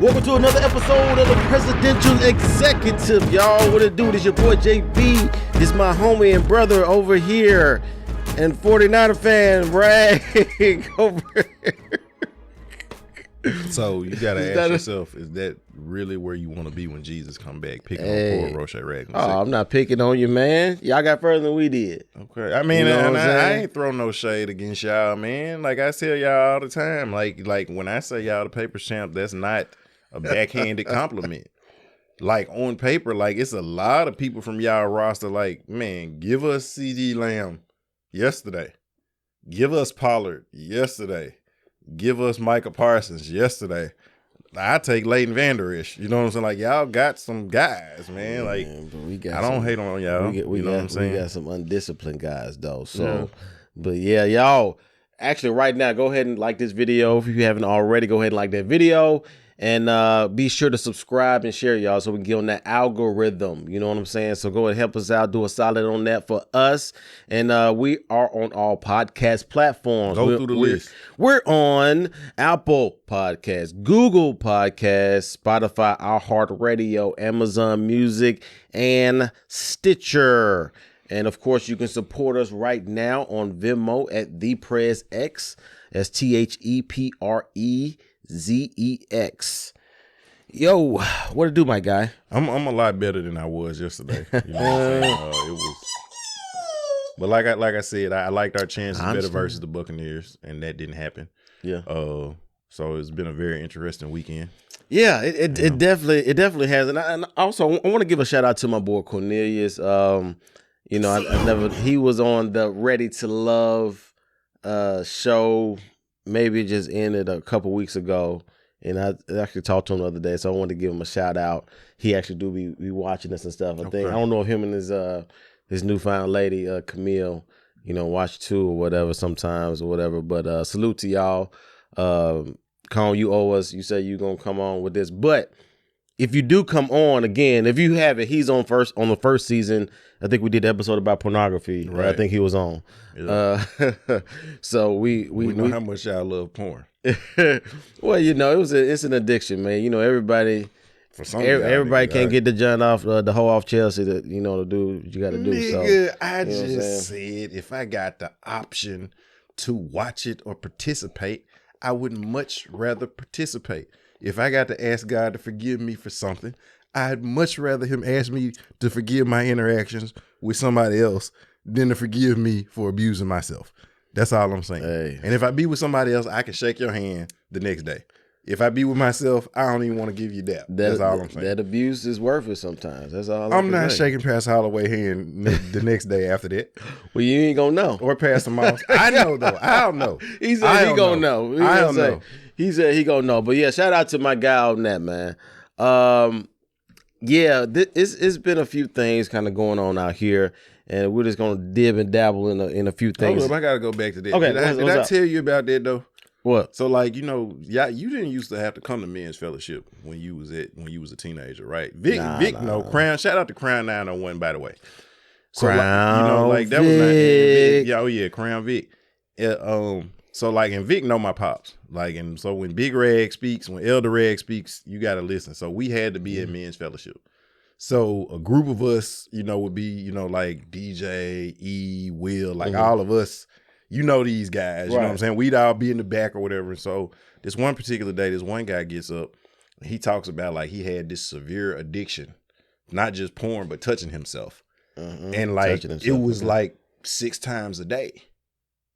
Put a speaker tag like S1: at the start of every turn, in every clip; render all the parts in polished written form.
S1: Welcome to another episode of the Presidential Executive, y'all. What it do? This your boy JB. This my homie and brother over here. And 49er fan, Brady over here.
S2: So you gotta ask yourself, is that really where you want to be when Jesus come back? Picking on poor Roche Raglan.
S1: Oh, I'm not picking on you, man. Y'all got further than we did.
S2: Okay. I mean, I ain't throw no shade against y'all, man. Like I tell y'all all the time, like when I say y'all the paper champ, that's not a backhanded compliment. Like on paper, like it's a lot of people from y'all roster, like, man, give us CeeDee Lamb yesterday. Give us Pollard yesterday. Give us Micah Parsons yesterday. I take Leighton Vander Esch. You know what I'm saying? Like, y'all got some guys, man. Like, I don't hate on y'all. You know what I'm saying?
S1: We got some undisciplined guys, though. So, but yeah, y'all, actually right now, go ahead and like this video. If you haven't already, go ahead and like that video. And be sure to subscribe and share, y'all, so we can get on that algorithm. You know what I'm saying? So go ahead and help us out. Do a solid on that for us. And we are on all podcast platforms.
S2: Go through the list.
S1: We're on Apple Podcasts, Google Podcasts, Spotify, iHeartRadio, Amazon Music, and Stitcher. And, of course, you can support us right now on Venmo at ThePresX. That's ThePrezex. Yo, what it do, my guy?
S2: I'm a lot better than I was yesterday. You know what I'm saying? It was, but like I said, I liked our chances better versus the Buccaneers, and that didn't happen. Yeah. So it's been a very interesting weekend.
S1: Yeah, it definitely has, and also I want to give a shout out to my boy Cornelius. He was on the Ready to Love show. Maybe it just ended a couple weeks ago, and I actually talked to him the other day, so I wanted to give him a shout out. He actually do be watching us and stuff. I don't know if him and his newfound lady Camille, watch too or whatever sometimes or whatever. But salute to y'all. Con, you owe us. You say you gonna come on with this, but if you do come on again, if you haven't, he's on the first season. I think we did the episode about pornography. Right. I think he was on. Yeah. So we
S2: know how much y'all love porn.
S1: Well, it's an addiction, man. Everybody can't get the joint off the hoe off Chelsea to do what you got to do.
S2: Nigga, so I just said if I got the option to watch it or participate, I would much rather participate. If I got to ask God to forgive me for something, I'd much rather him ask me to forgive my interactions with somebody else than to forgive me for abusing myself. That's all I'm saying. Hey. And if I be with somebody else, I can shake your hand the next day. If I be with myself, I don't even want to give you that. That's all I'm saying.
S1: That abuse is worth it sometimes. That's all
S2: I'm not shaking Pastor Holloway hand the next day after that.
S1: Well, you ain't going to know.
S2: Or Pastor Moss. I know, though. I don't know.
S1: He said he going to know. I don't know. He said he going to know. But, yeah, shout out to my guy on that, man. It's been a few things kind of going on out here, and we're just going to dib and dabble in a few things.
S2: Hold up, I got to go back to that.
S1: Okay,
S2: did I tell you about that, though?
S1: What?
S2: So, like, you didn't used to have to come to men's fellowship when you was a teenager, right? Crown. Shout out to Crown 901, by the way. So,
S1: Crown,
S2: that was not Vic. Yeah, Crown Vic. So, like, and Vic know my pops. Like, and so when Big Rag speaks, when Elder Rag speaks, you got to listen. So we had to be at men's fellowship. So a group of us, would be, like DJ, E, Will, like all of us, these guys, you know what I'm saying? We'd all be in the back or whatever. And so this one particular day, this one guy gets up and he talks about like he had this severe addiction, not just porn, but touching himself. And like, it was like 6 times a day.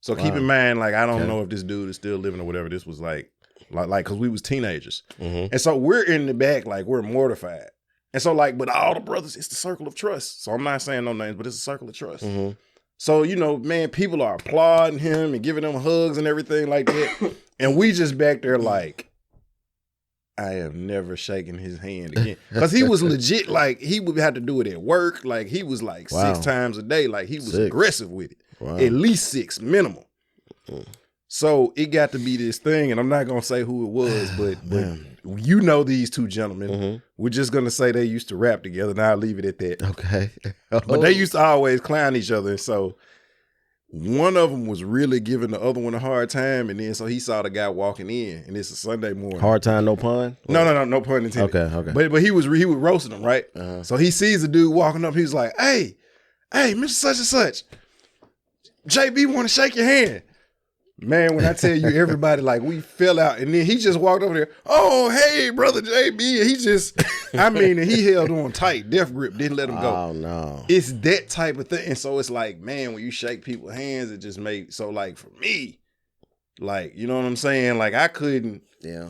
S2: So keep in mind, like, I don't know if this dude is still living or whatever. This was like, because we was teenagers. And so we're in the back, like, we're mortified. And so, like, but all the brothers, it's the circle of trust. So I'm not saying no names, but it's a circle of trust. So, man, people are applauding him and giving him hugs and everything like that. And we just back there like, I have never shaken his hand again. Because he was legit, like, he would have to do it at work. Like, he was like 6 times a day. Like, he was aggressive with it. Wow. At least 6 minimum. So it got to be this thing, and I'm not gonna say who it was, but these two gentlemen. We're just gonna say they used to rap together, and I'll leave it at that.
S1: Okay.
S2: But they used to always clown each other, and so one of them was really giving the other one a hard time, and then so he saw the guy walking in, and it's a Sunday morning.
S1: Hard time, no pun?
S2: No pun intended.
S1: Okay.
S2: But he was roasting him, right? So he sees the dude walking up. He's like, hey, Mr. Such and Such, JB want to shake your hand. Man, when I tell you, everybody, like, we fell out, and then he just walked over there. Oh, hey, brother JB, and he just, and he held on tight, death grip, didn't let him go.
S1: Oh no,
S2: it's that type of thing, and so it's like, man, when you shake people's hands, it just makes so like for me, like, you know what I'm saying? Like I couldn't,
S1: yeah.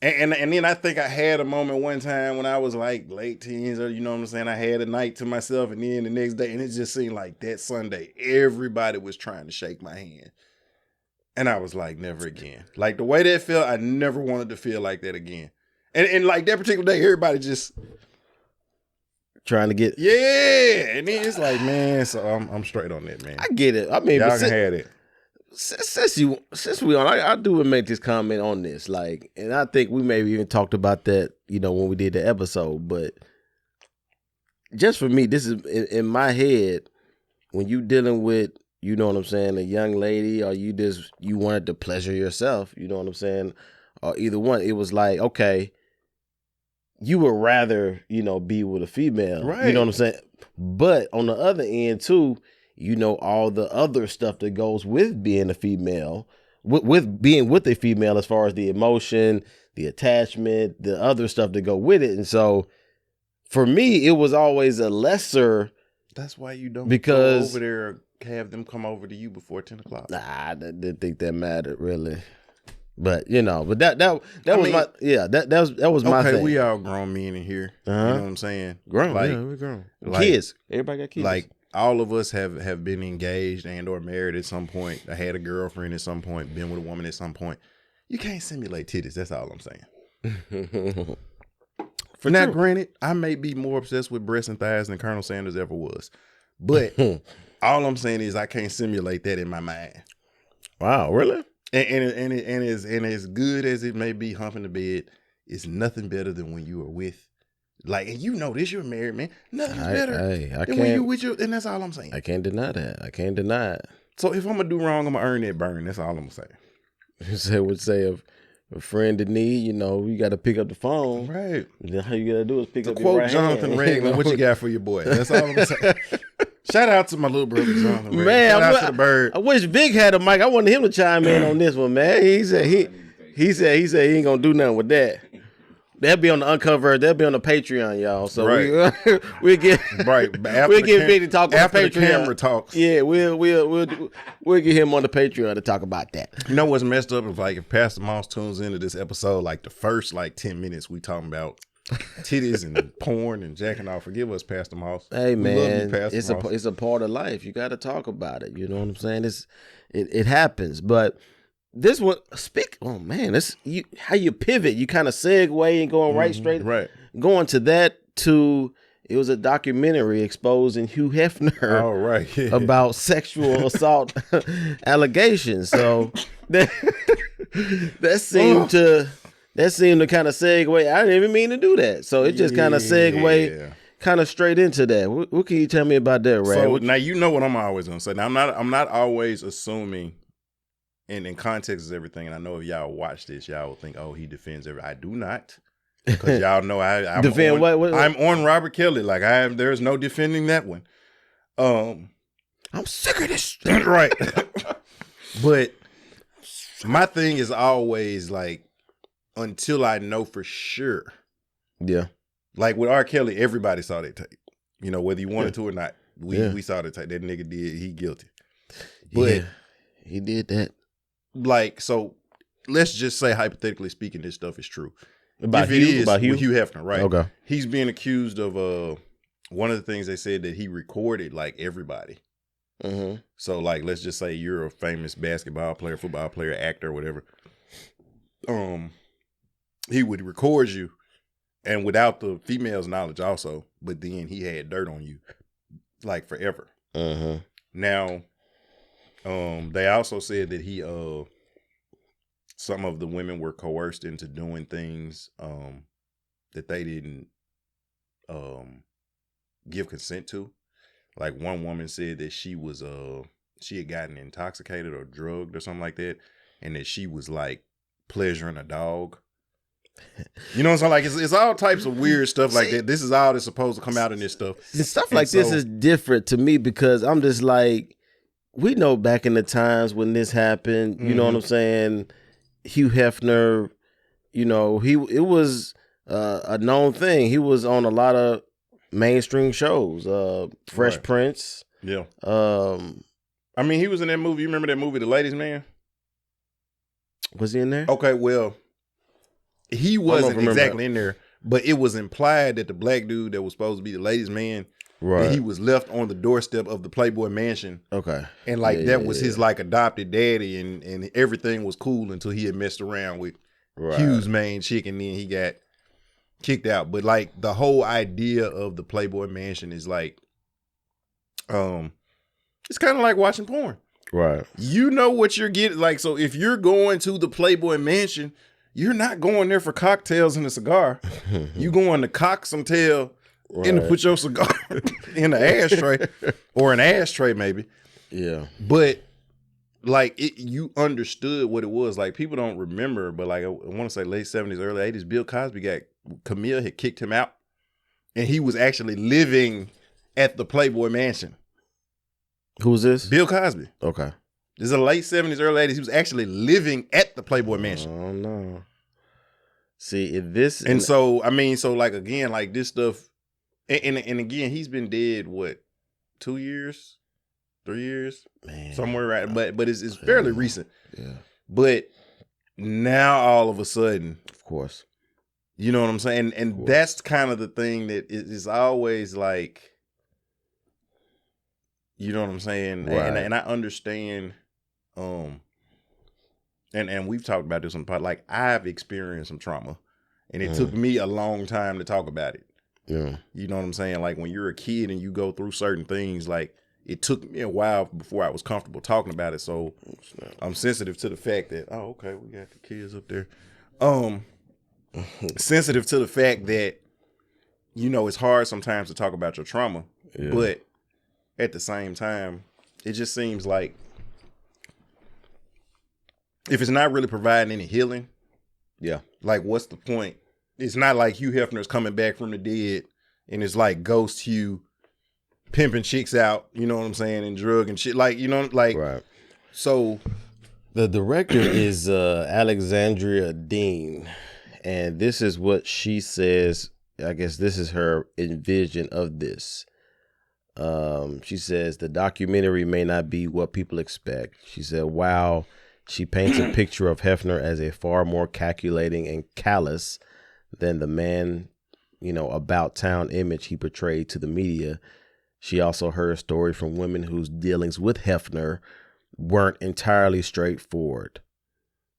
S2: And then I think I had a moment one time when I was like late teens, or you know what I'm saying? I had a night to myself, and then the next day, and it just seemed like that Sunday, everybody was trying to shake my hand. And I was like, never again. Like the way that felt, I never wanted to feel like that again. And like that particular day, everybody just
S1: trying to get,
S2: yeah. And then it's like, man, so I'm straight on that, man.
S1: I get it. I mean,
S2: y'all can have it.
S1: Since we on, I do want to make this comment on this, like, and I think we maybe even talked about that, you know, when we did the episode. But just for me, this is in my head when you dealing with, you know what I'm saying, a young lady, or you wanted to pleasure yourself, you know what I'm saying, or either one. It was like, okay, you would rather, you know, be with a female, right? You know what I'm saying. But on the other end too, you know, all the other stuff that goes with being a female, with being with a female, as far as the emotion, the attachment, the other stuff that go with it. And so for me, it was always a lesser.
S2: That's why you don't
S1: go
S2: over there, have them come over to you before 10 o'clock.
S1: Nah, I didn't think that mattered really. But you know, but that was my that was my thing.
S2: Okay, we all grown men in here. You know what I'm saying?
S1: Grown,
S2: like,
S1: yeah, we're grown.
S2: Like,
S1: kids. Everybody got kids.
S2: Like all of us have been engaged and or married at some point. I had a girlfriend at some point, been with a woman at some point. You can't simulate titties. That's all I'm saying. Now, granted, I may be more obsessed with breasts and thighs than Colonel Sanders ever was. But all I'm saying is I can't simulate that in my mind.
S1: Wow, really?
S2: And as good as it may be humping the bed, it's nothing better than when you are with, like, and you know this, you're married, man. Nothing's better than when you with your, and that's all I'm saying.
S1: I can't deny that. I can't deny it.
S2: So if I'm gonna do wrong, I'm gonna earn that burn. That's all I'm gonna say.
S1: You would say if a friend in need, you know, you got to pick up the phone.
S2: Right.
S1: Then all you got to do is pick up
S2: quote
S1: your right
S2: Jonathan Ragland, what you got for your boy? That's all I'm gonna say. Shout out to my little brother, Jonathan Ragland.
S1: Man,
S2: shout out to the bird.
S1: I wish Vic had a mic. I wanted him to chime in on this one, man. He said he ain't gonna do nothing with that. That'll be on the Uncover. That'll be on the Patreon, y'all. So
S2: right.
S1: we'll get we'll get Vic to talk on the Patreon.
S2: After the camera talks.
S1: Yeah, we'll get him on the Patreon to talk about that.
S2: You know what's messed up is like if Pastor Moss tunes into this episode, like the first 10 minutes we talking about titties and porn and jacking off. Forgive us, Pastor Moss.
S1: Hey man,
S2: we love you, Pastor Moss.
S1: It's a part of life. You got to talk about it. You know what I'm saying? It happens, but. This one, oh man, how you pivot. You kind of segue and going right straight.
S2: Right.
S1: Going to that it was a documentary exposing Hugh Hefner about sexual assault allegations. So that seemed to kind of segue. I didn't even mean to do that. So it just kind of segued kind of straight into that. What can you tell me about that, Rad?
S2: So now you know what I'm always gonna say. Now I'm not always assuming. And in context is everything. And I know if y'all watch this, y'all will think, oh, he defends everything. I do not. Because y'all know I'm
S1: defend what?
S2: I'm on Robert Kelly. Like there's no defending that one.
S1: I'm sick of this.
S2: Right. But my thing is always like, until I know for sure.
S1: Yeah.
S2: Like with R. Kelly, everybody saw that tape. You know, whether you wanted to or not. We saw the tape. That nigga he guilty. But
S1: he did that.
S2: Like, so let's just say, hypothetically speaking, this stuff is true.
S1: About Hugh?
S2: With Hugh Hefner, right?
S1: Okay.
S2: He's being accused of one of the things they said that he recorded like everybody.
S1: Mm-hmm.
S2: So like, let's just say you're a famous basketball player, football player, actor, whatever. He would record you, and without the female's knowledge also, but then he had dirt on you, like forever.
S1: Mm-hmm.
S2: Now. They also said that some of the women were coerced into doing things that they didn't give consent to. Like one woman said that she was she had gotten intoxicated or drugged or something like that, and that she was like pleasuring a dog. You know what I'm saying? Like it's all types of weird stuff like that. This is all that's supposed to come out in this stuff.
S1: Stuff like this is different to me because I'm just like, we know back in the times when this happened, you know what I'm saying? Hugh Hefner, you know, it was a known thing. He was on a lot of mainstream shows, Fresh Prince.
S2: Yeah. I mean, he was in that movie. You remember that movie, The Ladies Man?
S1: Was he in there?
S2: Okay, well, he wasn't exactly in there, but it was implied that the black dude that was supposed to be the ladies' man, that he was left on the doorstep of the Playboy Mansion. Okay. And like that was his like adopted daddy, and everything was cool until he had messed around with Hugh's main chick, and then he got kicked out. But like the whole idea of the Playboy Mansion is like, it's kind of like watching porn. Right. You know what you're getting. Like, so if you're going to the Playboy Mansion, you're not going there for cocktails and a cigar. You going to cock some tail and to put your cigar in an ashtray or an ashtray maybe. Yeah. But like you understood what it was. Like people don't remember, but like I want to say late 70s, early 80s, Bill Cosby Camille had kicked him out, and he was actually living at the Playboy Mansion.
S1: Who's this?
S2: Bill Cosby.
S1: Okay.
S2: This is the late 70s, early 80s. He was actually living at the Playboy Mansion.
S1: Oh, no. See, if this...
S2: And so, I mean, so like, again, like this stuff... And again, he's been dead, what, 2 years? 3 years? Man. Somewhere right. But it's fairly recent. Yeah. But now, all of a sudden...
S1: Of course.
S2: You know what I'm saying? And that's kind of the thing that is always like... You know what I'm saying? Right. And I understand... And we've talked about this on the pod. Like I've experienced some trauma, and it took me a long time to talk about it. Yeah, you know what I'm saying. Like when you're a kid and you go through certain things, like it took me a while before I was comfortable talking about it. So I'm sensitive to the fact that okay, we got the kids up there. Sensitive to the fact that it's hard sometimes to talk about your trauma, but at the same time, it just seems like. If it's not really providing any healing, like what's the point? It's not like Hugh Hefner's coming back from the dead and it's like Ghost Hugh pimping chicks out, you know what I'm saying, and drug and shit. Like, so.
S1: The director is Alexandria Dean, and this is what she says. I guess this is her envision of this. She says the documentary may not be what people expect. She said, wow. She paints a picture of Hefner as a far more calculating and callous than the man, about town image he portrayed to the media. She also heard a story from women whose dealings with Hefner weren't entirely straightforward.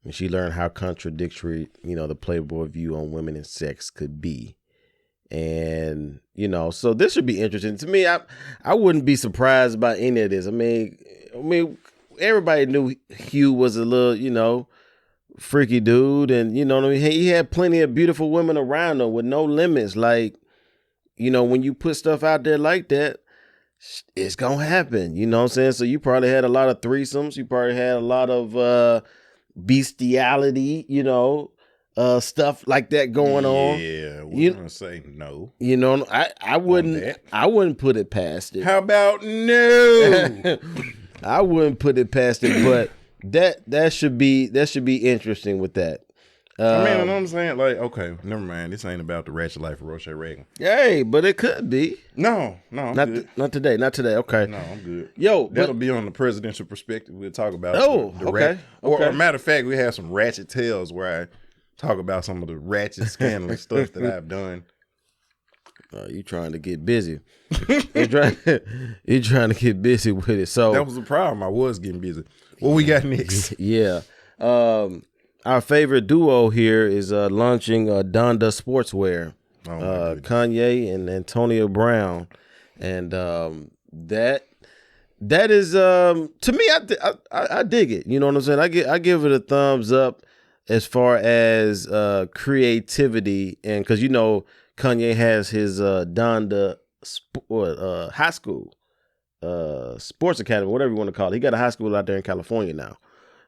S1: And she learned how contradictory, the Playboy view on women and sex could be. And, so this should be interesting. To me, I wouldn't be surprised by any of this. I mean, everybody knew Hugh was a little, freaky dude. And, what I mean? He had plenty of beautiful women around him with no limits. Like, when you put stuff out there like that, it's going to happen. You know what I'm saying? So you probably had a lot of threesomes. You probably had a lot of bestiality, stuff like that going on.
S2: Yeah, we're going to say no.
S1: I wouldn't put it past it.
S2: How about no?
S1: I wouldn't put it past it, but that should be interesting with that.
S2: I mean, you know what I'm saying? Like, okay, never mind. This ain't about the ratchet life of Roche Reagan.
S1: Hey, but it could be.
S2: No, I'm good.
S1: Not today. Okay.
S2: No, I'm good.
S1: Yo,
S2: that'll be on the presidential perspective. We'll talk about.
S1: Okay.
S2: Or matter of fact, we have some ratchet tales where I talk about some of the ratchet scandalous stuff that I've done.
S1: You trying to get busy. You're trying to get busy with it. So
S2: that was the problem. I was getting busy. What we got next?
S1: Yeah. Our favorite duo here is launching Donda Sportswear. Kanye and Antonio Brown. And that is to me, I dig it. You know what I'm saying? I give it a thumbs up as far as creativity, and because Kanye has his Donda high school sports academy, whatever you want to call it. He got a high school out there in California now.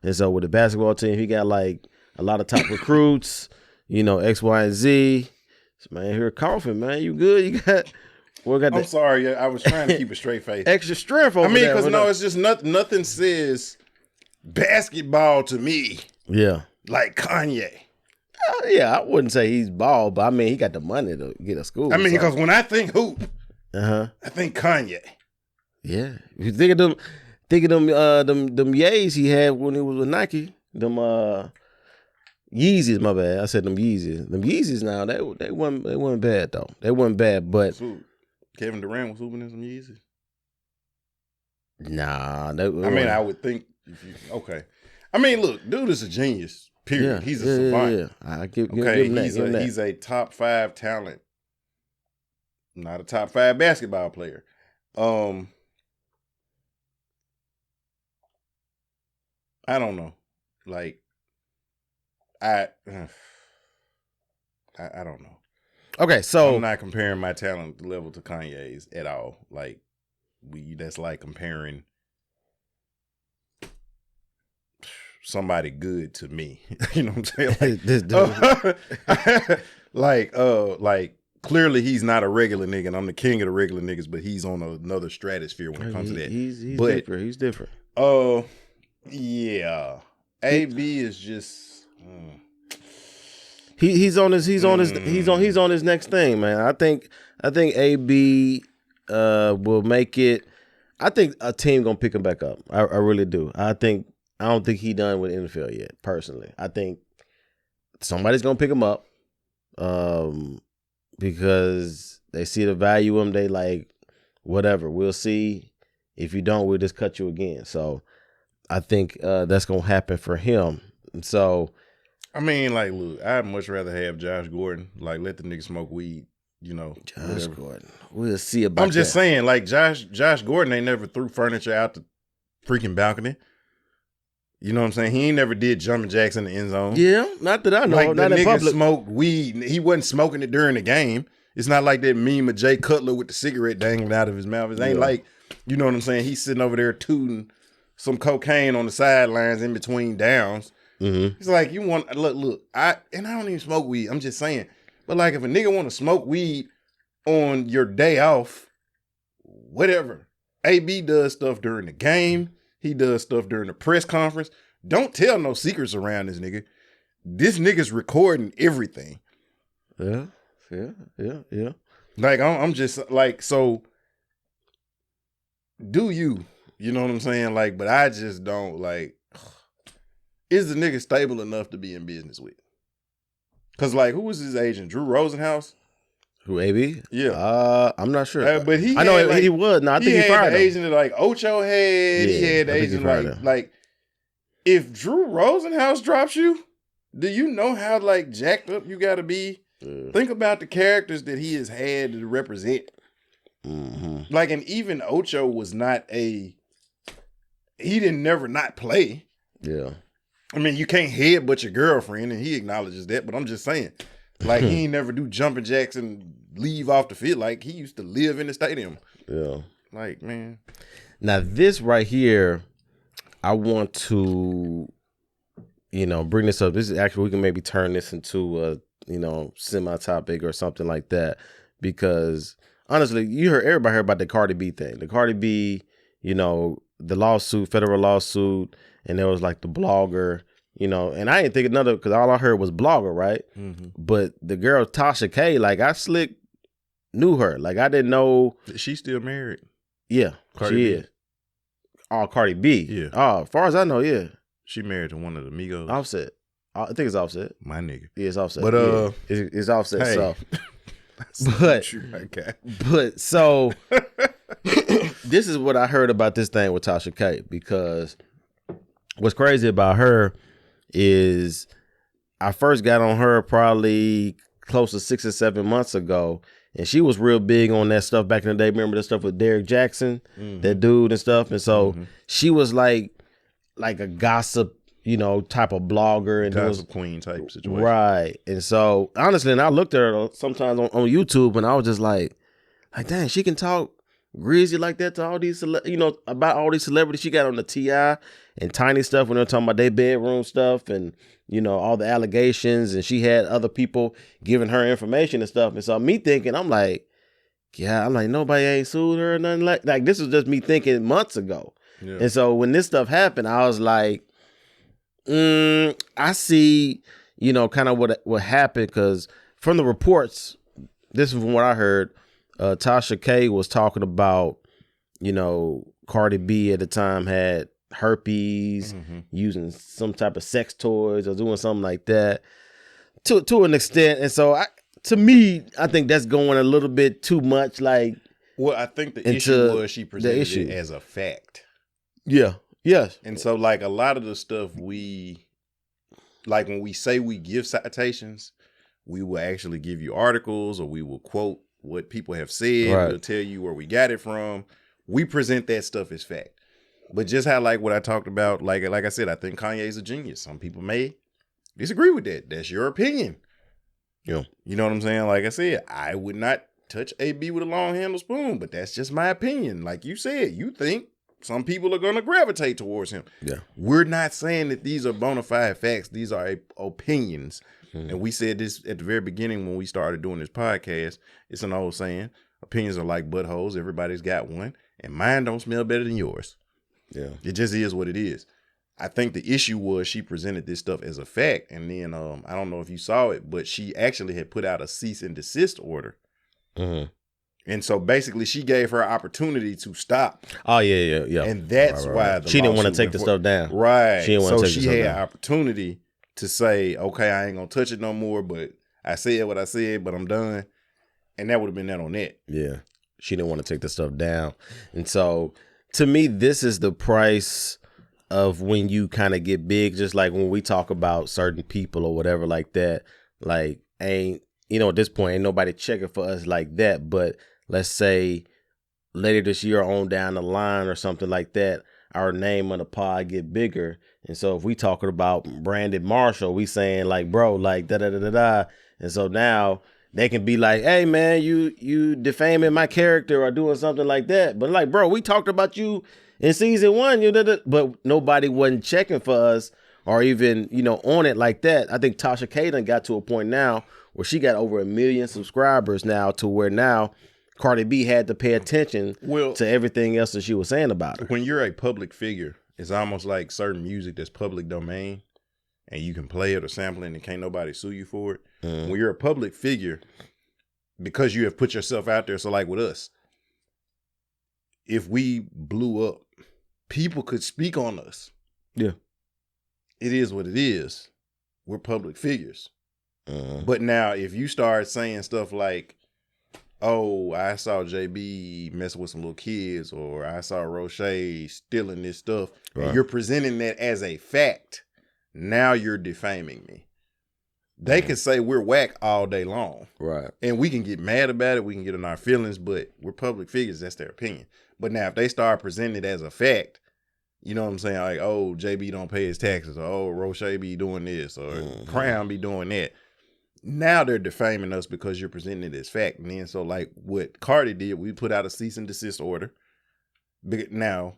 S1: And so with the basketball team, he got like a lot of top recruits, X, Y, and Z. So, man, here coughing, man. You good? You got
S2: I'm sorry, I was trying to keep a straight face.
S1: Extra strength over there.
S2: Because it's just nothing says basketball to me.
S1: Yeah.
S2: Like Kanye.
S1: Yeah, I wouldn't say he's bald, but I mean, he got the money to get a school.
S2: Because when I think hoop, I think Kanye.
S1: Yeah. If you think of them Yeezys he had when he was with Nike, them Yeezys, my bad. I said them Yeezys. Them Yeezys now, they weren't bad though. They weren't bad, but
S2: Kevin Durant was hooping in some Yeezys?
S1: Nah.
S2: I would think okay. Look, dude is a genius. Period. He's a savant. Yeah.
S1: I give him that.
S2: He's a top 5 talent. Not a top 5 basketball player. I don't know. Like, I don't know.
S1: Okay, so
S2: I'm not comparing my talent level to Kanye's at all. Like, that's like comparing somebody good to me. You know what I'm saying? Like, like clearly he's not a regular nigga, and I'm the king of the regular niggas, but he's on another stratosphere when it comes to that.
S1: He's different. He's different.
S2: Yeah. AB is just
S1: he's on his next thing, man. I think AB will make it. I think a team gonna pick him back up. I really do. I don't think he done with NFL yet, personally. I think somebody's gonna pick him up. Because they see the value of him, they like, whatever, we'll see. If you don't, we'll just cut you again. So I think that's gonna happen for him. And so
S2: look, I'd much rather have Josh Gordon. Like, let the nigga smoke weed,
S1: Josh
S2: whatever.
S1: Gordon. We'll see about that.
S2: I'm just saying, like, Josh Gordon ain't never threw furniture out the freaking balcony. You know what I'm saying? He ain't never did jumping jacks in the end zone.
S1: Yeah, not that I know.
S2: Like,
S1: not
S2: the
S1: in
S2: nigga
S1: public.
S2: smoked weed. He wasn't smoking it during the game. It's not like that meme of Jay Cutler with the cigarette dangling out of his mouth. It ain't like, you know what I'm saying? He's sitting over there tooting some cocaine on the sidelines in between downs. Mm-hmm. He's like, look, I don't even smoke weed. I'm just saying. But like, if a nigga want to smoke weed on your day off, whatever. AB does stuff during the game. He does stuff during the press conference. Don't tell no secrets around this nigga. This nigga's recording everything.
S1: Yeah.
S2: Like, I'm just like, so do you know what I'm saying? Like, but I just don't like, is the nigga stable enough to be in business with? Cause like, who was his agent? Drew Rosenhaus?
S1: Who, AB?
S2: Yeah.
S1: I'm not sure.
S2: But he,
S1: I know he was. No, I think he fired
S2: the
S1: him.
S2: agent that like Ocho had. He had the agent like, if Drew Rosenhaus drops you, do you know how like jacked up you got to be? Think about the characters that he has had to represent. Mm-hmm. Like, and even Ocho was not he didn't never not play.
S1: Yeah.
S2: You can't headbutt your girlfriend, and he acknowledges that, but I'm just saying. Like, he ain't never do jumping jacks and leave off the field. Like, he used to live in the stadium.
S1: Yeah.
S2: Like, man.
S1: Now, this right here, I want to, bring this up. This is actually, we can maybe turn this into a, semi-topic or something like that. Because, honestly, everybody heard about the Cardi B thing. The Cardi B, the lawsuit, federal lawsuit, and there was like the blogger, and I didn't think another, because all I heard was blogger, right? Mm-hmm. But the girl Tasha K, like, I slick knew her. Like, I didn't know.
S2: She's still married.
S1: Yeah,
S2: Cardi
S1: she
S2: B.
S1: is. Oh, Cardi B.
S2: Yeah.
S1: Oh, as far as I know, yeah.
S2: She married to one of the Migos.
S1: Offset. I think it's Offset.
S2: My nigga.
S1: Yeah, it's Offset.
S2: But
S1: it's Offset.
S2: Hey.
S1: But so this is what I heard about this thing with Tasha K, because what's crazy about her is I first got on her probably close to 6 or 7 months ago, and she was real big on that stuff back in the day. Remember the stuff with Derek Jackson, that dude and stuff? And so she was like a gossip, type of blogger. And
S2: gossip queen type situation.
S1: Right. And so, honestly, and I looked at her sometimes on YouTube, and I was just like, dang, she can talk greasy like that to all these, about all these celebrities she got on the T.I. and Tiny stuff when they're talking about their bedroom stuff and, all the allegations, and she had other people giving her information and stuff. And so me thinking, I'm like, nobody ain't sued her or nothing like this was just me thinking months ago. Yeah. And so when this stuff happened, I was like, I see, kind of what happened, because from the reports, this is from what I heard, Tasha K was talking about, Cardi B at the time had herpes, using some type of sex toys or doing something like that to an extent. And so to me, I think that's going a little bit too much. Like,
S2: well, I think the issue was she presented it as a fact.
S1: Yeah. Yes.
S2: And so like a lot of the stuff like when we say we give citations, we will actually give you articles, or we will quote what people have said. Right. We'll tell you where we got it from. We present that stuff as fact. But just how, like what I talked about, like I said, I think Kanye's a genius. Some people may disagree with that. That's your opinion.
S1: Yeah.
S2: You know what I'm saying? Like I said, I would not touch AB with a long handle spoon, but that's just my opinion. Like you said, you think some people are going to gravitate towards him.
S1: Yeah.
S2: We're not saying that these are bona fide facts. These are opinions. And we said this at the very beginning when we started doing this podcast. It's an old saying. Opinions are like buttholes. Everybody's got one. And mine don't smell better than yours.
S1: Yeah.
S2: It just is what it is. I think the issue was she presented this stuff as a fact. And then I don't know if you saw it, but she actually had put out a cease and desist order.
S1: Mm-hmm.
S2: And so basically she gave her opportunity to stop.
S1: Oh, yeah.
S2: And that's why
S1: she didn't want to take the stuff down.
S2: Right.
S1: She didn't want to take
S2: the stuff down. So she had opportunity to say, okay, I ain't going to touch it no more, but I said what I said, but I'm done. And that would have been that on that.
S1: Yeah. She didn't want to take the stuff down. And so to me, this is the price of when you kind of get big, just like when we talk about certain people or whatever like that, like at this point, ain't nobody checking for us like that. But let's say later this year on down the line or something like that, our name on the pod get bigger. And so if we talking about Brandon Marshall, we saying like, bro, like da-da-da-da-da. And so now they can be like, hey, man, you defaming my character or doing something like that. But like, bro, we talked about you in season 1, but nobody wasn't checking for us or even, on it like that. I think Tasha K done got to a point now where she got over 1 million subscribers now, to where now Cardi B had to pay attention to everything else that she was saying about her.
S2: When you're a public figure, it's almost like certain music that's public domain and you can play it or sample it and can't nobody sue you for it. Mm. When you're a public figure, because you have put yourself out there, so like with us, if we blew up, people could speak on us.
S1: Yeah.
S2: It is what it is. We're public figures. But now if you start saying stuff like, oh, I saw JB messing with some little kids, or I saw Roche stealing this stuff, right, and you're presenting that as a fact, now you're defaming me. They can say we're whack all day long.
S1: Right.
S2: And we can get mad about it. We can get in our feelings, but we're public figures. That's their opinion. But now if they start presenting it as a fact, you know what I'm saying? Like, oh, JB don't pay his taxes, or oh, Roche be doing this, or Crown be doing that. Now they're defaming us because you're presenting it as fact. And then so like what Cardi did, we put out a cease and desist order. Now,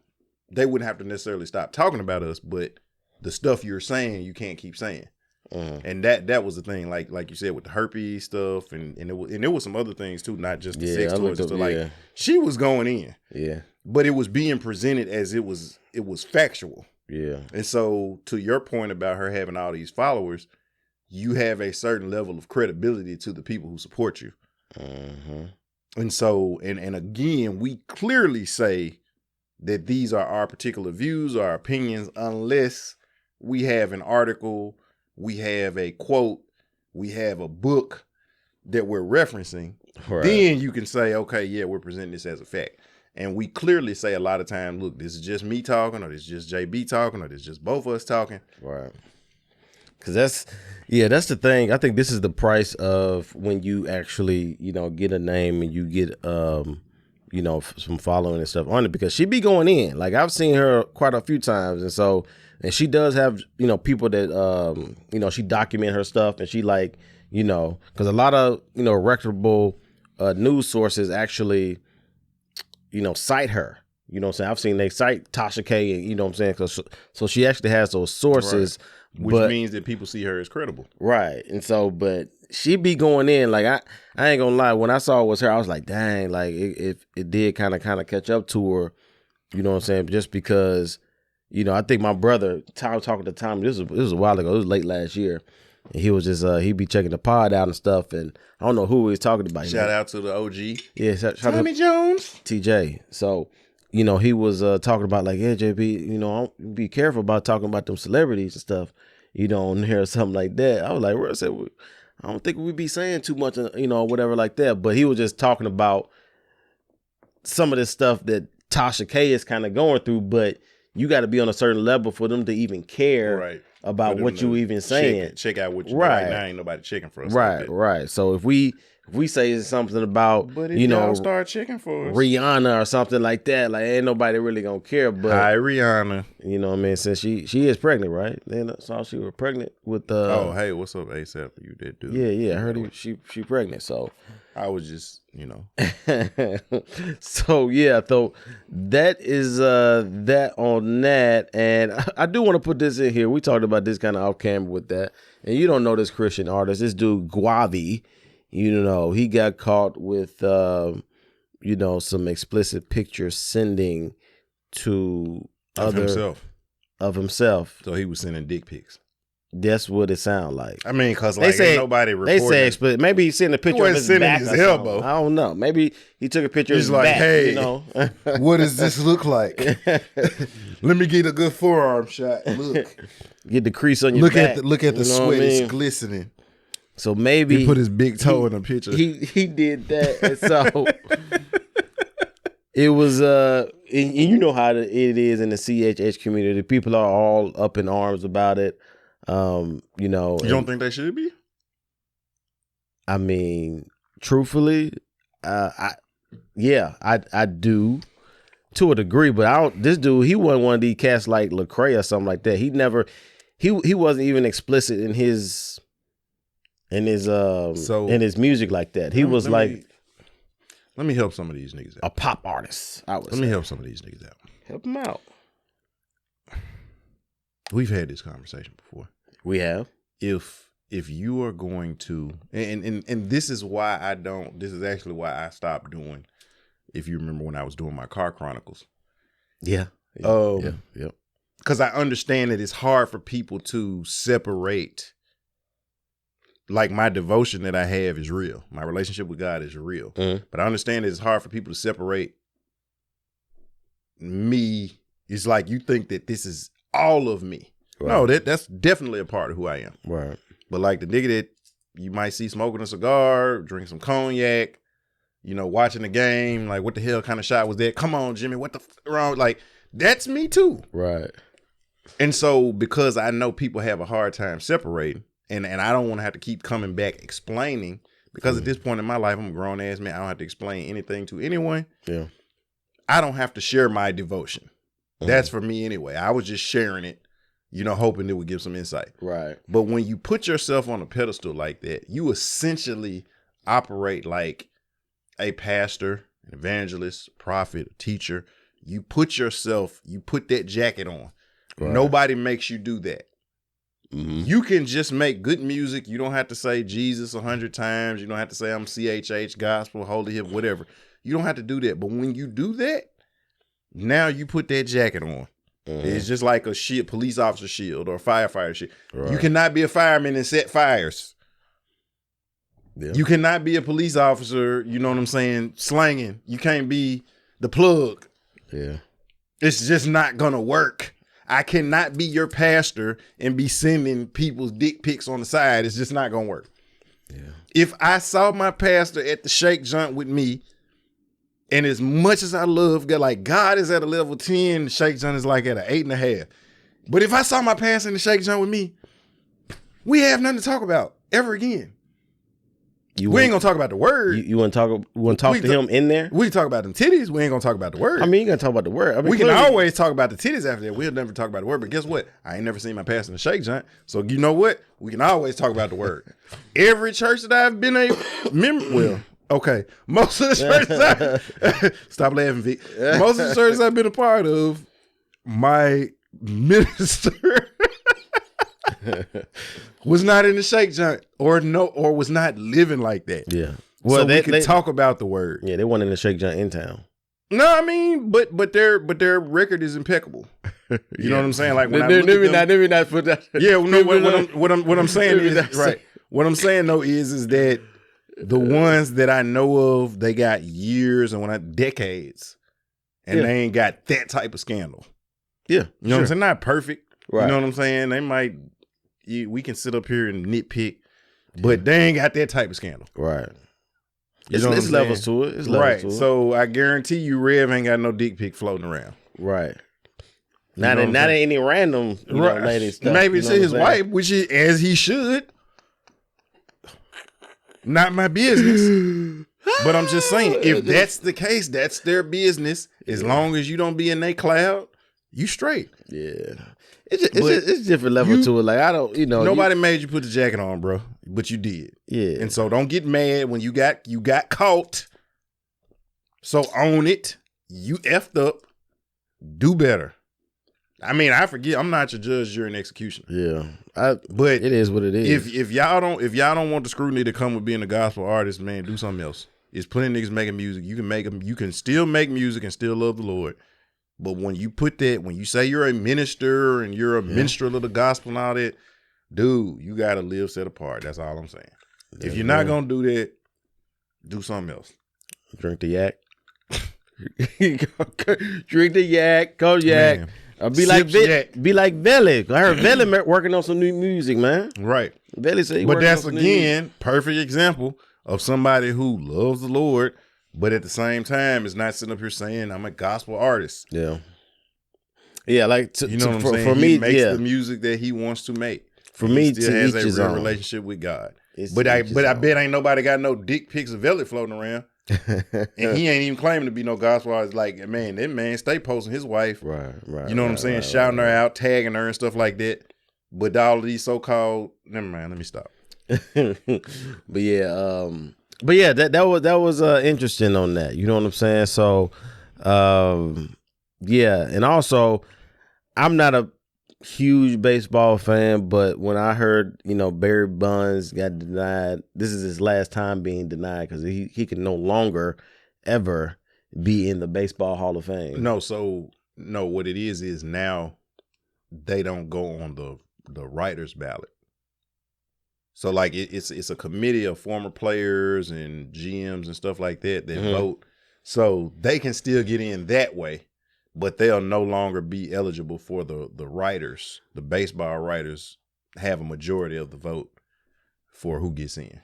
S2: they wouldn't have to necessarily stop talking about us, but the stuff you're saying, you can't keep saying. And that was the thing, like you said, with the herpes stuff, and there was some other things too, not just the sex toys. So like she was going in.
S1: Yeah.
S2: But it was being presented as it was factual.
S1: Yeah.
S2: And so to your point about her having all these followers, you have a certain level of credibility to the people who support you. And so, and again, we clearly say that these are our particular views, our opinions, unless we have an article, we have a quote, we have a book that we're referencing. Right. Then you can say, okay, yeah, we're presenting this as a fact. And we clearly say a lot of times, look, this is just me talking, or this is just JB talking, or this is just both of us talking.
S1: Right. Because that's the thing. I think this is the price of when you actually, get a name and you get, some following and stuff on it, because she be going in. Like I've seen her quite a few times. And she does have, people that, she document her stuff, and she like, because a lot of, reputable news sources actually, cite her. You know what I'm saying? I've seen they cite Tasha K, and you know what I'm saying? So she actually has those sources.
S2: Right. Which means that people see her as credible.
S1: Right. And so, but she be going in, like, I ain't gonna lie, when I saw it was her, I was like, dang, like, it did kind of catch up to her, you know what I'm saying? Just because, I think my brother, talking to Tom, this was a while ago, it was late last year, and he was just, he'd be checking the pod out and stuff, and I don't know who he was talking about.
S2: Shout out to the OG.
S1: Yeah, shout
S2: Tommy Jones.
S1: TJ. So, he was talking about, like, yeah, JB, be careful about talking about them celebrities and stuff, on here or something like that. I was like, I said, I don't think we'd be saying too much, whatever like that. But he was just talking about some of this stuff that Tasha K is kind of going through, but you got to be on a certain level for them to even care about what you even saying.
S2: Check out what you right now. Ain't nobody checking for us.
S1: Right. So if we say something about,
S2: but if y'all start checking for us,
S1: Rihanna or something like that, like ain't nobody really gonna care. But
S2: hi, Rihanna.
S1: You know what I mean? Since she is pregnant, right? Then I saw she was pregnant with
S2: oh, hey, what's up, ASAP? You did do.
S1: Yeah. I heard she pregnant. So
S2: I was just,
S1: So yeah, so that is that on that, and I do want to put this in here. We talked about this kind of off camera with that, and you don't know this Christian artist. This dude Gawvi. He got caught with, some explicit pictures sending to
S2: of
S1: himself.
S2: So he was sending dick pics.
S1: That's what it sounded like.
S2: I mean, because like ain't nobody reporting.
S1: They say explicit. Maybe he sent a picture of his back his elbow. I don't know. Maybe he took a picture of his back.
S2: Hey, what does this look like? Let me get a good forearm shot. Look.
S1: Get the crease on your back.
S2: Look at the sweat. It's glistening.
S1: So maybe
S2: he put his big toe in the picture.
S1: He did that, and so it was. And you know how it is in the CHH community. People are all up in arms about it. You
S2: don't think they should be?
S1: I mean, truthfully, I do to a degree, but I don't. This dude, he wasn't one of these cats like Lecrae or something like that. He never. He wasn't even explicit in his music like that. He was like,
S2: let me help some of these niggas out.
S1: A pop artist.
S2: Let me help some of these niggas out.
S1: Help them out.
S2: We've had this conversation before.
S1: We have.
S2: If you are going to, and this is why I don't. This is actually why I stopped doing. If you remember when I was doing my car chronicles.
S1: Yeah.
S2: Yeah. Because I understand that it's hard for people to separate. Like my devotion that I have is real. My relationship with God is real. Mm-hmm. But I understand that it's hard for people to separate me. It's like you think that this is all of me. Right. No, that's definitely a part of who I am.
S1: Right.
S2: But like the nigga that you might see smoking a cigar, drinking some cognac, watching the game, like what the hell kind of shot was that? Come on, Jimmy, what the wrong? Like that's me too.
S1: Right.
S2: And so because I know people have a hard time separating, and I don't want to have to keep coming back explaining, because at this point in my life, I'm a grown ass man. I don't have to explain anything to anyone.
S1: Yeah.
S2: I don't have to share my devotion. That's for me anyway. I was just sharing it, hoping it would give some insight.
S1: Right.
S2: But when you put yourself on a pedestal like that, you essentially operate like a pastor, an evangelist, prophet, a teacher. You put that jacket on. Right. Nobody makes you do that. Mm-hmm. You can just make good music. You don't have to say Jesus 100 times. You don't have to say I'm CHH, gospel, holy hip, whatever. You don't have to do that. But when you do that, now you put that jacket on. Mm-hmm. It's just like a police officer shield or a firefighter shield. Right. You cannot be a fireman and set fires. Yeah. You cannot be a police officer, you know what I'm saying, slanging. You can't be the plug.
S1: Yeah.
S2: It's just not going to work. I cannot be your pastor and be sending people's dick pics on the side. It's just not going to work.
S1: Yeah.
S2: If I saw my pastor at the shake joint with me, and as much as I love God, like God is at a level 10, the shake joint is like at an 8.5. But if I saw my pastor in the shake joint with me, we have nothing to talk about ever again. We ain't gonna talk about the word.
S1: You want to talk to him in there?
S2: We can talk about them titties. We ain't gonna talk about the word.
S1: I mean, you gonna talk about the word. I mean,
S2: we can always talk about the titties after that. We'll never talk about the word. But guess what? I ain't never seen my pastor in the shake joint. So you know what? We can always talk about the word. Every church that I've been a member, well, Okay, most of the churches stop laughing, Vic. Most of the churches I've been a part of, my minister was not in the shake joint or was not living like that.
S1: Yeah.
S2: Well, so we could talk about the word.
S1: Yeah, they weren't in the shake joint in town.
S2: No, I mean, but their record is impeccable. You know what I'm saying? Like when
S1: let me not put that.
S2: Yeah, no, what I'm saying is right. What I'm saying though is that the ones that I know of, they got years and decades, and they ain't got that type of scandal.
S1: Yeah,
S2: you know what I'm saying? Not perfect.
S1: Right.
S2: You know what I'm saying? They might. We can sit up here and nitpick, but they ain't got that type of scandal.
S1: Right.
S2: You know
S1: it's levels to it. It's levels
S2: right.
S1: to it.
S2: So I guarantee you, Rev ain't got no dick pic floating around.
S1: Right. Not any random lady stuff.
S2: Maybe it's his wife, which is as he should. Not my business. But I'm just saying, if that's the case, that's their business. As long as you don't be in their cloud, you straight.
S1: Yeah. It's different level to it. Like I don't,
S2: nobody made you put the jacket on, bro, but you did.
S1: Yeah.
S2: And so don't get mad when you got caught. So own it. You effed up. Do better. I mean, I forget. I'm not your judge, jury, and executioner.
S1: Yeah,
S2: but
S1: it is what it is.
S2: If y'all don't want the scrutiny to come with being a gospel artist, man, do something else. There's plenty of niggas making music. You can make them. You can still make music and still love the Lord. But when you when you say you're a minister and you're a minstrel of the gospel and all that, dude, you gotta live set apart. That's all I'm saying. If you're not gonna do that, do something else.
S1: Drink the yak. Drink the yak. Go yak. Man. Be like Veli. I heard Veli working on some new music, man.
S2: Right.
S1: Veli said
S2: but that's again perfect example of somebody who loves the Lord, but at the same time is not sitting up here saying I'm a gospel artist.
S1: Yeah. Yeah, like
S2: what I'm saying? For me, he makes the music that he wants to make.
S1: For me,
S2: he still has a real relationship with God. But I bet ain't nobody got no dick pics of Veli floating around. And he ain't even claiming to be no gospel artist. Like, man, that man stay posting his wife.
S1: Right.
S2: You know what I'm saying? Shouting her out, tagging her and stuff like that. But all of these so-called, never mind, let me stop.
S1: But yeah, that was interesting on that. You know what I'm saying? So, yeah, and also, I'm not a huge baseball fan, but when I heard, Barry Bonds got denied, this is his last time being denied because he can no longer ever be in the Baseball Hall of Fame.
S2: No, what it is now they don't go on the writers ballot. So like it's a committee of former players and GMs and stuff like that vote. So they can still get in that way, but they'll no longer be eligible for the writers. The baseball writers have a majority of the vote for who gets in.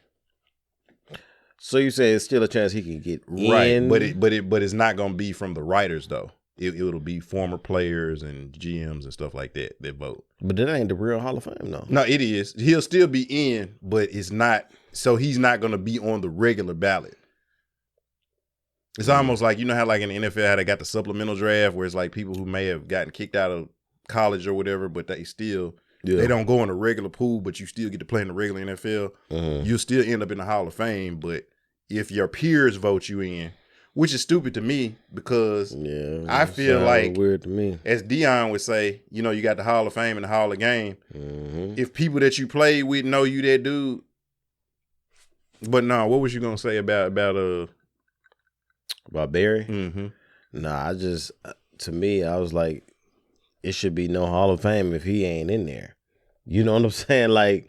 S1: So you say it's still a chance he can get
S2: in, right? But it's not going to be from the writers though. It'll be former players and GMs and stuff like that vote.
S1: But that ain't the real Hall of Fame, though.
S2: No, it is. He'll still be in, but it's not. So he's not going to be on the regular ballot. It's almost like, how like in the NFL, how they got the supplemental draft where it's like people who may have gotten kicked out of college or whatever, but they still, they don't go in the regular pool, but you still get to play in the regular NFL. You'll still end up in the Hall of Fame, but if your peers vote you in, which is stupid to me because I feel like,
S1: weird to me.
S2: As Dion would say, you got the Hall of Fame and the Hall of Game. If people that you play with know you that dude. But no, what was you going to say about Barry?
S1: Nah, to me, I was like, it should be no Hall of Fame if he ain't in there. You know what I'm saying? Like,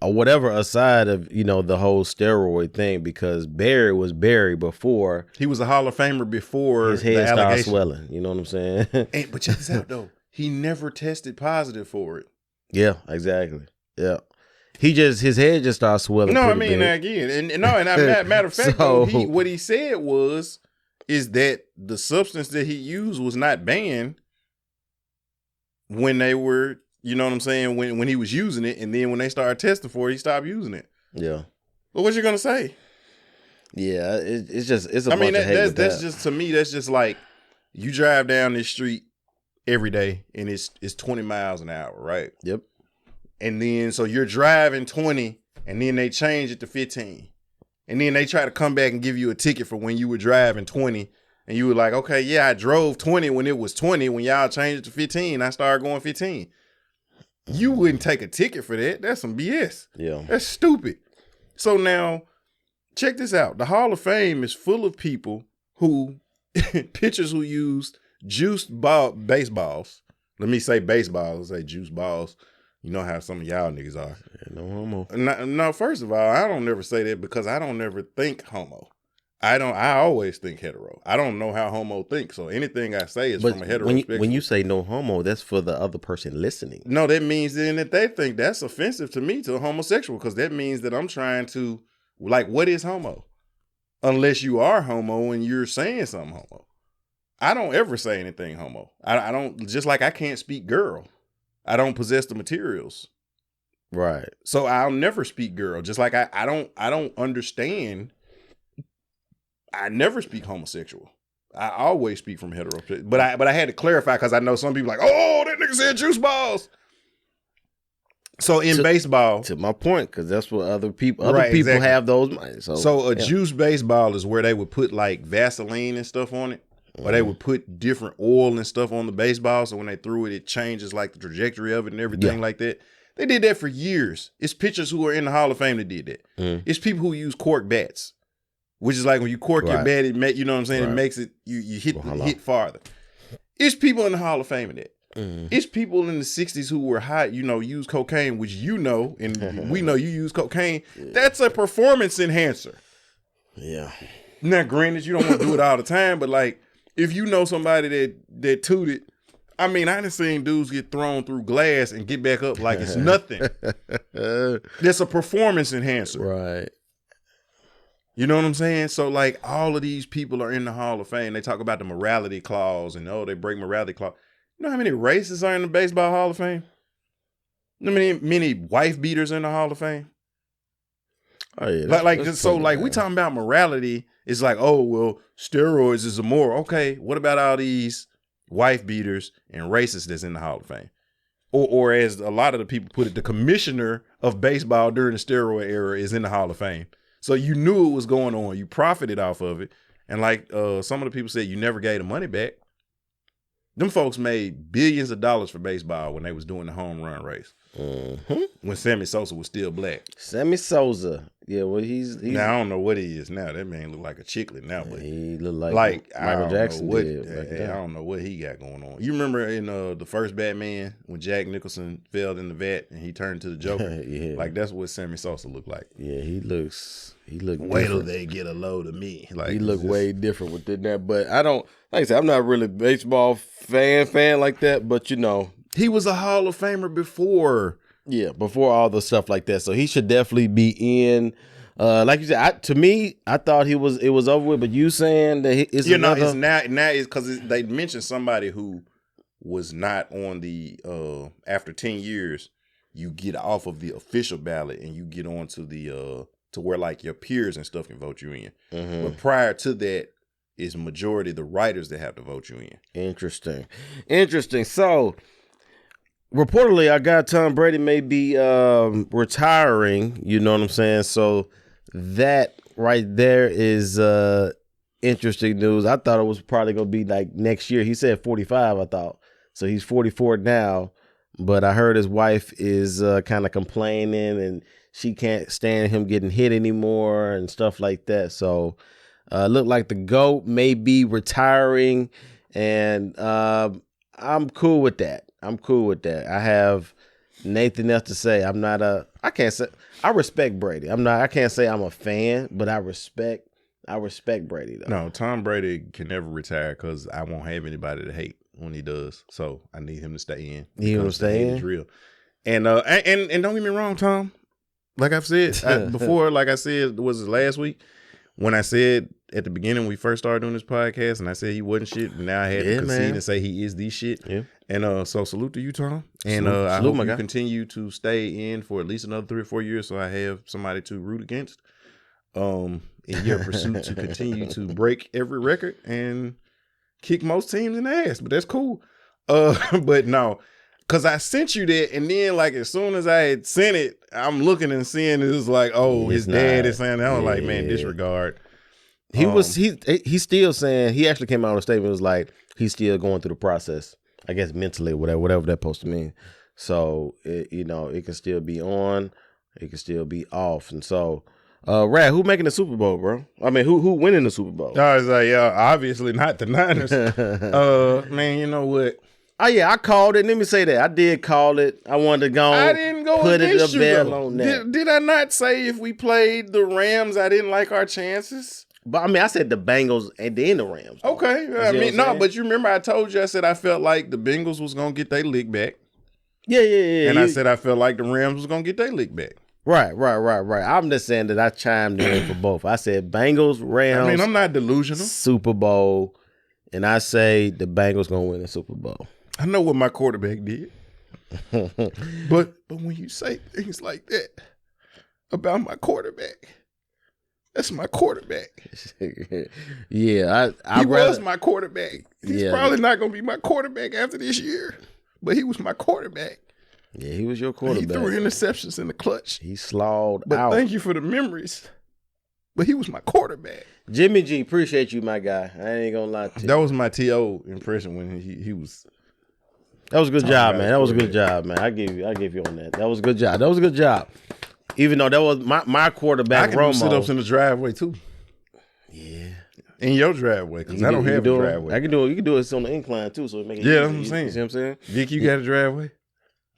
S1: or whatever aside of, the whole steroid thing, because Barry was Barry before.
S2: He was a Hall of Famer before
S1: his head started swelling. You know what I'm saying?
S2: But check this out, though. He never tested positive for it.
S1: Yeah, exactly. Yeah. His head just started swelling.
S2: No, I mean, again. Matter of fact, what he said is that the substance that he used was not banned when they were, you know what I'm saying, when he was using it, and then when they started testing for it, he stopped using it.
S1: Yeah.
S2: Well, what you gonna say?
S1: Yeah, it's a bunch of hate
S2: that's just, to me, that's just like you drive down this street every day and it's 20 miles an hour, right?
S1: Yep.
S2: And then so you're driving 20 and then they change it to 15. And then they try to come back and give you a ticket for when you were driving 20. And you were like, okay, yeah, I drove 20 when it was 20. When y'all changed it to 15, I started going 15. You wouldn't take a ticket for that. That's some BS.
S1: Yeah.
S2: That's stupid. So now, check this out. The Hall of Fame is full of people who, pitchers who used juiced baseballs. Let me say baseballs, say juice balls. You know how some of y'all niggas are.
S1: Yeah, no homo.
S2: No, first of all, I don't never say that because I don't never think homo. I always think hetero. I don't know how homo thinks, so anything I say is from a hetero perspective.
S1: When you say no homo, that's for the other person listening.
S2: No, that means then that they think that's offensive to me, to a homosexual, because that means that I'm trying to, like, what is homo? Unless you are homo and you're saying something homo. I don't ever say anything homo. I don't, just like I can't speak girl. I don't possess the materials.
S1: Right.
S2: So I'll never speak girl. Just like I don't understand. I never speak homosexual. I always speak from hetero. But I had to clarify because I know some people like, oh, that nigga said juice balls. So in baseball,
S1: to my point, because that's what other people
S2: exactly.
S1: have those minds.
S2: So juice baseball is where they would put like Vaseline and stuff on it. Or they would put different oil and stuff on the baseball. So when they threw it, it changes like the trajectory of it and everything like that. They did that for years. It's pitchers who are in the Hall of Fame that did that. It's people who use cork bats, which is like when you cork your bat, you know what I'm saying? It makes it, you hit farther. It's people in the Hall of Fame in that. It's people in the 60s who were hot, use cocaine, which and we know you use cocaine. That's a performance enhancer.
S1: Yeah.
S2: Now, granted, you don't want to do it all the time, but like, if you know somebody that tooted, I mean, I done seen dudes get thrown through glass and get back up like it's nothing. That's a performance enhancer.
S1: Right.
S2: You know what I'm saying? So like all of these people are in the Hall of Fame. They talk about the morality clause and they break morality clause. You know how many racists are in the Baseball Hall of Fame? You know many wife beaters in the Hall of Fame?
S1: Oh yeah.
S2: We talking about morality. It's like, oh, well, steroids is immoral. Okay, what about all these wife beaters and racists that's in the Hall of Fame? Or as a lot of the people put it, the commissioner of baseball during the steroid era is in the Hall of Fame. So you knew it was going on. You profited off of it. And like some of the people said, you never gave the money back. Them folks made billions of dollars for baseball when they was doing the home run race. When Sammy Sosa was still black.
S1: Sammy Sosa. Yeah, well, he's
S2: now I don't know what he is now. That man look like a chicklet now, but
S1: he look like Michael Jackson did.
S2: I don't know what he got going on. You remember in the first Batman when Jack Nicholson fell in the vat and he turned to the Joker?
S1: Yeah,
S2: like that's what Sammy Sosa looked like.
S1: Yeah, he looked.
S2: Wait till they get a load of me. Like
S1: he looked way different within that. But I don't, like I said, I'm not really a baseball fan like that. But
S2: he was a Hall of Famer before.
S1: Yeah, before all the stuff like that. So he should definitely be in. Like you said, to me, I thought it was over with. But you saying that it's
S2: it's now it's because they mentioned somebody who was not on the after 10 years, you get off of the official ballot and you get on to the to where like your peers and stuff can vote you in. But prior to that, it's majority the writers that have to vote you in.
S1: Interesting. So reportedly, I got Tom Brady may be retiring. You know what I'm saying? So that right there is interesting news. I thought it was probably going to be like next year. He said 45, I thought. So he's 44 now. But I heard his wife is kind of complaining and she can't stand him getting hit anymore and stuff like that. So look like the GOAT may be retiring. And I'm cool with that. I have nothing else to say. I respect Brady. I can't say I'm a fan, but I respect Brady though.
S2: No, Tom Brady can never retire because I won't have anybody to hate when he does. So I need him to stay in.
S1: You understand?
S2: It's real. And don't get me wrong, Tom. Like I've said before, like I said, was it last week when I said at the beginning when we first started doing this podcast, and I said he wasn't shit, and now I had to concede and say he is the shit. Yeah. And so salute to you, Tom. And I hope you continue to stay in for at least another 3 or 4 years, so I have somebody to root against. In your pursuit to continue to break every record and kick most teams in the ass. But that's cool. But no, Cause I sent you that, and then like as soon as I had sent it, I'm looking and seeing it was like, oh, his dad is saying that. I was like, man, disregard.
S1: He's still saying, he actually came out with a statement, was like, he's still going through the process, I guess mentally, whatever that's supposed to mean. So it can still be on, it can still be off. And so Rad, who making the Super Bowl, bro? I mean, who winning the Super Bowl?
S2: I was like, yeah, obviously not the Niners. Man, you know what?
S1: Oh yeah, I called it. Let me say that I did call it. I wanted to go.
S2: I didn't go
S1: put
S2: against
S1: it a bell on that.
S2: Did I not say if we played the Rams, I didn't like our chances?
S1: But I mean, I said the Bengals and then the Rams. Though.
S2: Okay, I mean, no, but you remember I told you, I said I felt like the Bengals was gonna get their lick back.
S1: Yeah.
S2: And I said I felt like the Rams was gonna get their lick back.
S1: Right. I'm just saying that I chimed in for both. I said Bengals, Rams.
S2: I mean, I'm not delusional.
S1: Super Bowl, and I say the Bengals gonna win the Super Bowl.
S2: I know what my quarterback did, but when you say things like that about my quarterback, that's my quarterback.
S1: Yeah,
S2: he was my quarterback. He's probably not gonna be my quarterback after this year, but he was my quarterback.
S1: Yeah, he was your quarterback.
S2: He threw interceptions in the clutch.
S1: He slawed
S2: but
S1: out.
S2: Thank you for the memories. But he was my quarterback.
S1: Jimmy G, appreciate you, my guy. I ain't gonna lie to you.
S2: That was my T.O. impression when he was.
S1: That was a good job, man. That was a good job, man. I give you on that. That was a good job. Even though that was my quarterback,
S2: I can
S1: Romo.
S2: do sit-ups in the driveway too.
S1: Yeah.
S2: In your driveway, because I don't have a driveway.
S1: I can do it. You can do it on the incline too, so it make it
S2: easy.
S1: That's
S2: what I'm saying.
S1: You see what I'm saying?
S2: Vic, you got a driveway?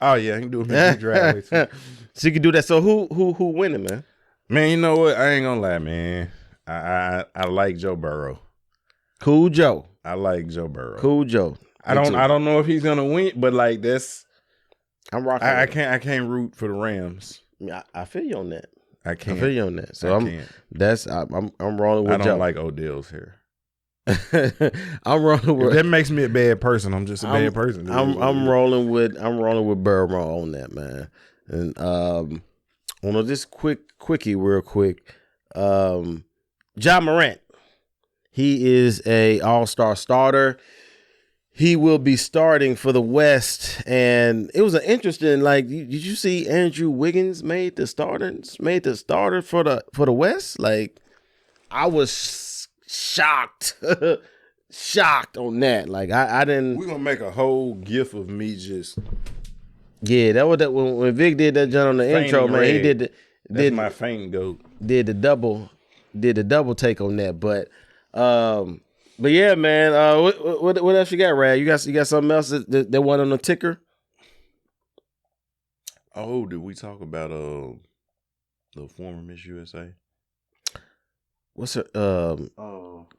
S2: Oh yeah, I can do it in your driveway too.
S1: So you can do that. So who winning, man?
S2: Man, you know what? I ain't gonna lie, man. I like Joe Burrow.
S1: Cool Joe.
S2: I like Joe Burrow.
S1: Cool Joe.
S2: I don't know if he's gonna win, but like
S1: I'm rocking.
S2: I can't root for the Rams.
S1: I feel you on that.
S2: I can't.
S1: I feel you on that. So I'm rolling with Joe.
S2: I don't like Odell's hair.
S1: I'm rolling with.
S2: If that makes me a bad person, I'm just a bad person.
S1: I'm rolling with Burrow on that, man. And on this quickie real quick, Ja Morant. He is a all-star starter. He will be starting for the West, and it was an interesting. Like, did you see Andrew Wiggins made the starter for the West? Like, I was shocked, shocked on that. Like, I didn't.
S2: We're gonna make a whole gif of me just.
S1: Yeah, that was that when Vic did that jump on the intro, man. He did
S2: my faint goat.
S1: Did the double take on that, but yeah, man. What else you got, Rad? You got something else that went on the ticker?
S2: Oh, did we talk about the former Miss USA?
S1: What's her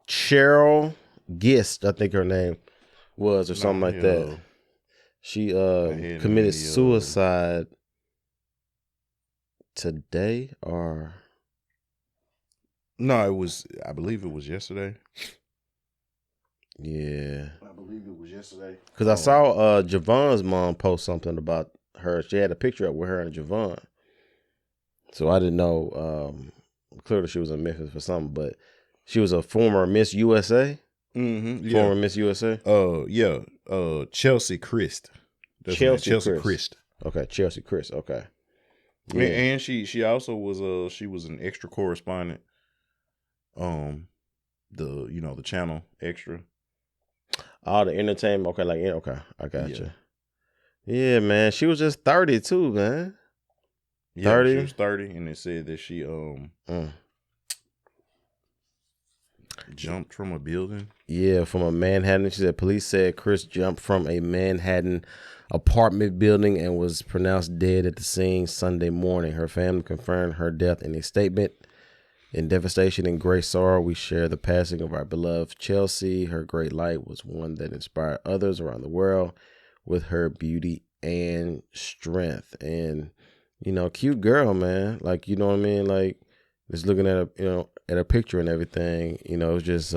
S1: Cheryl Gist, I think her name was, or something like that. She committed suicide today, or
S2: no, I believe it was yesterday.
S1: Yeah,
S2: I believe it was yesterday.
S1: Because I saw Javon's mom post something about her. She had a picture up with her and Javon. So I didn't know. Clearly she was in Memphis for something, but she was a former Miss USA.
S2: Mm-hmm. Yeah.
S1: Former Miss USA.
S2: Yeah. Chelsea Christ. Chelsea Christ.
S1: Okay, Chelsea Christ. Okay.
S2: Yeah. And she also was she was an extra correspondent. The channel extra.
S1: All the entertainment. Okay, I got you. Yeah, man. She was just 32, man.
S2: Yeah, 30? She was 30, and it said that she jumped from a building.
S1: Yeah, from a Manhattan. She said police said Chris jumped from a Manhattan apartment building and was pronounced dead at the scene Sunday morning. Her family confirmed her death in a statement. In devastation and great sorrow, we share the passing of our beloved Chelsea. Her great light was one that inspired others around the world with her beauty and strength. And, cute girl, man. Like, you know what I mean? Like, just looking at a picture and everything, it's just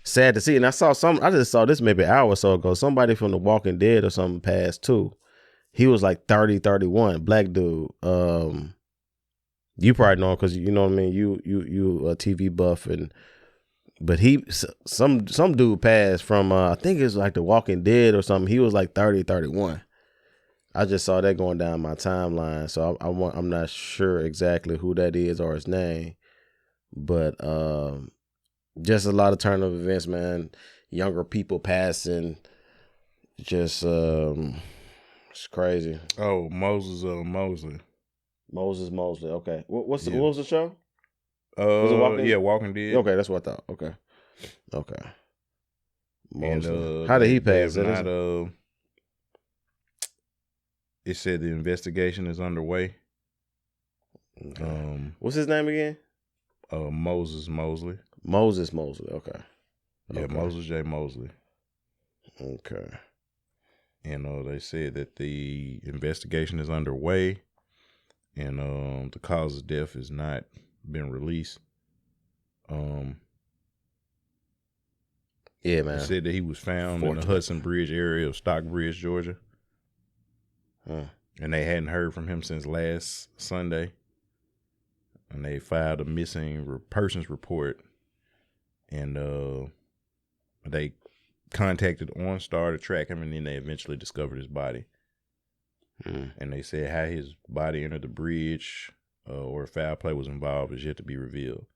S1: sad to see. And I just saw this maybe an hour or so ago. Somebody from The Walking Dead or something passed too. He was like 30, 31, black dude. You probably know him because you know what I mean. You a TV buff, but some dude passed from I think it's like The Walking Dead or something. He was like 30, 31. I just saw that going down my timeline, so I'm not sure exactly who that is or his name, but just a lot of turn of events, man. Younger people passing, just it's crazy.
S2: Oh, Moses Mosley.
S1: Moses Mosley. Okay, what was the show?
S2: Was it Walking Dead.
S1: Okay, that's what I thought. Okay. Mosley. And, how did he pass?
S2: It said the investigation is underway.
S1: Okay. What's his name again?
S2: Moses Mosley.
S1: Moses Mosley. Okay.
S2: Yeah, Moses J. Mosley.
S1: Okay.
S2: And they said that the investigation is underway, and the cause of death has not been released.
S1: Yeah, man.
S2: They said that he was found in the Hudson Bridge area of Stockbridge, Georgia. And they hadn't heard from him since last Sunday. And they filed a missing persons report. And they contacted OnStar to track him, and then they eventually discovered his body. And they said how his body entered the bridge or if foul play was involved is yet to be revealed.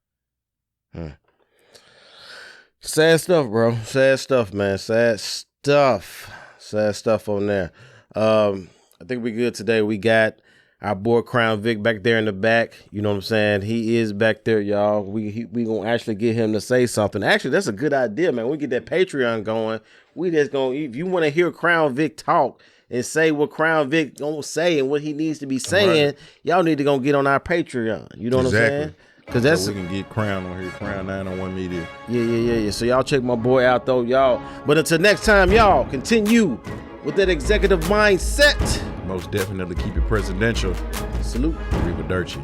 S1: Sad stuff, bro. Sad stuff, man. Sad stuff on there. I think we good today. We got our boy Crown Vic back there in the back. You know what I'm saying? He is back there, y'all. We gonna actually get him to say something. Actually, that's a good idea, man. We get that Patreon going. We just gonna, if you want to hear Crown Vic talk and say what Crown Vic gonna say and what he needs to be saying, y'all need to go get on our Patreon. You know what I'm saying? Cause that's
S2: so we can get Crown on here, Crown 901 Media.
S1: Yeah. So y'all check my boy out though, y'all. But until next time, y'all continue with that executive mindset.
S2: Most definitely keep it presidential.
S1: Salute.
S2: Arrivederci.